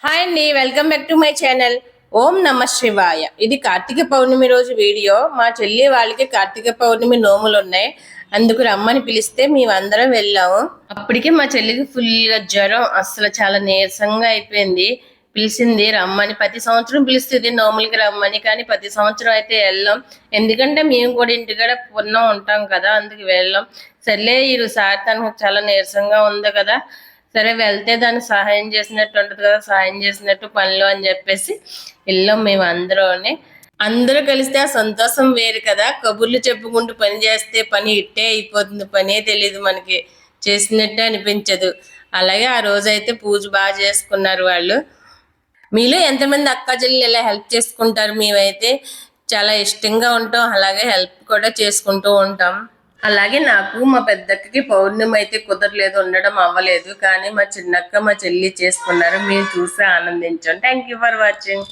Hi అండి, welcome back to my channel. ఓం నమ శివాయ. ఇది కార్తీక పౌర్ణమి రోజు వీడియో. మా చెల్లి వాళ్ళకి కార్తీక పౌర్ణమి నోములు ఉన్నాయి, అందుకు రమ్మని పిలిస్తే మేమందరం వెళ్ళాము. అప్పటికే మా చెల్లికి ఫుల్గా జ్వరం, అసలు చాలా నీరసంగా అయిపోయింది. పిలిచింది రమ్మని. ప్రతి సంవత్సరం పిలుస్తుంది నోములకి రమ్మని, కానీ ప్రతి సంవత్సరం అయితే వెళ్ళాం. ఎందుకంటే మేము కూడా ఇంటికాడ పున్నం ఉంటాం కదా, అందుకు వెళ్ళాం. సర్లే ఈసారి తనకు చాలా నీరసంగా ఉంది కదా, సరే వెళ్తే దాన్ని సహాయం చేసినట్టు ఉంటుంది కదా, సహాయం చేసినట్టు పనులు అని చెప్పేసి వెళ్ళాం మేము అందరూ కలిస్తే ఆ సంతోషం వేరు కదా. కబుర్లు చెప్పుకుంటూ పని చేస్తే పని ఇట్టే అయిపోతుంది, పనే తెలియదు మనకి, చేసినట్టే అనిపించదు. అలాగే ఆ రోజైతే పూజ బాగా చేసుకున్నారు వాళ్ళు. మీలో ఎంతమంది అక్క చెల్లెలు ఇలా హెల్ప్ చేసుకుంటారు? మేమైతే చాలా ఇష్టంగా ఉంటాం, అలాగే హెల్ప్ కూడా చేసుకుంటూ ఉంటాం. అలాగే నాకు మా పెద్దక్కకి పౌర్ణమి అయితే కుదరలేదు, ఉండడం అవ్వలేదు, కానీ మా చిన్నక్క మా చెల్లి చేసుకున్నారు. మేము చూసి ఆనందించాం. Thank you for watching.